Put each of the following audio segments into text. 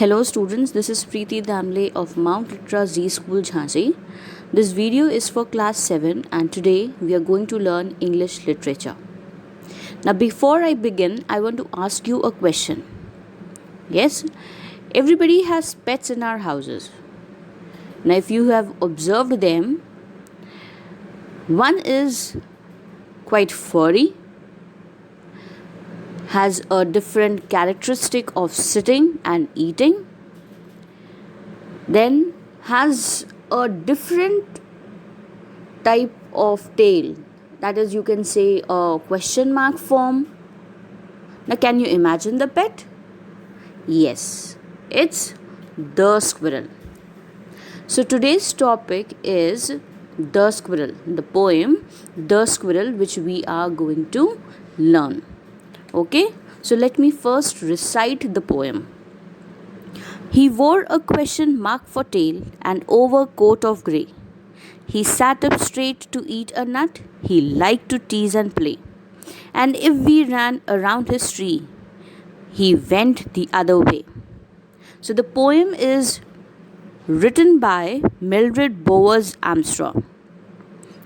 Hello students, this is Priti Damle of Mount Litra Z School Jhansi. This video is for class 7 and today we are going to learn English literature. Now before I begin, I want to ask you a question. Yes, everybody has pets in our houses. Now if you have observed them, one is quite furry, has a different characteristic of sitting and eating, then has a different type of tail, that is, you can say a question mark form. Now can you imagine the pet? Yes, it's the squirrel. So today's topic is The Squirrel, the poem The Squirrel, which we are going to learn. Okay, so let me first recite the poem. He wore a question mark for tail and overcoat of grey. He sat up straight to eat a nut. He liked to tease and play. And if we ran around his tree, he went the other way. So the poem is written by Mildred Bowers Armstrong.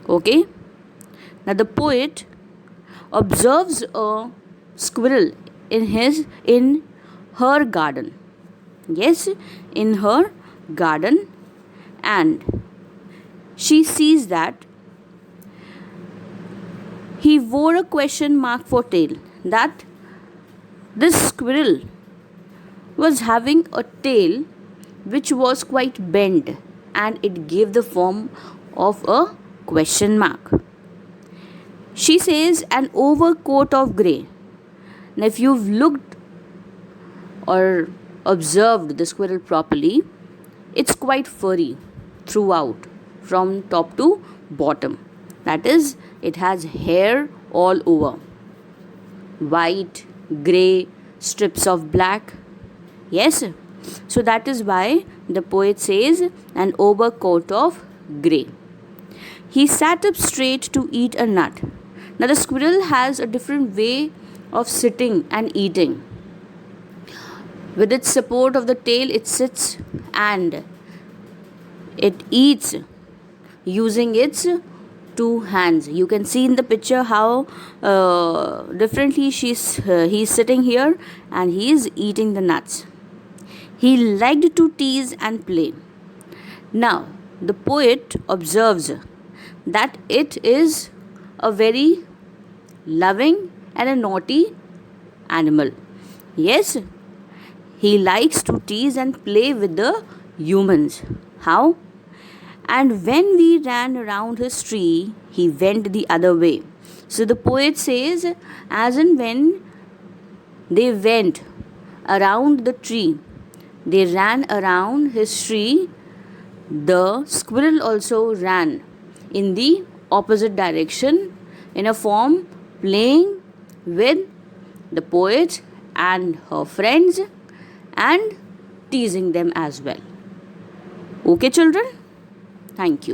Okay, now the poet observes a squirrel in her garden. Yes, in her garden, and she sees that he wore a question mark for tail, that this squirrel was having a tail which was quite bent and it gave the form of a question mark. She says an overcoat of grey. Now if you've looked or observed the squirrel properly, it's quite furry throughout from top to bottom. That is, it has hair all over, white, grey, strips of black. Yes, so that is why the poet says an overcoat of grey. He sat up straight to eat a nut. Now the squirrel has a different way of sitting and eating. With its support of the tail, it sits and it eats using its two hands. You can see in the picture how differently he's sitting here and he is eating the nuts. He liked to tease and play. Now the poet observes that it is a very loving and a naughty animal. Yes, he likes to tease and play with the humans. How? And when we ran around his tree, he went the other way. So the poet says, as and when they went around the tree, they ran around his tree, the squirrel also ran in the opposite direction in a form playing with the poet and her friends and teasing them as well. Okay, children? Thank you.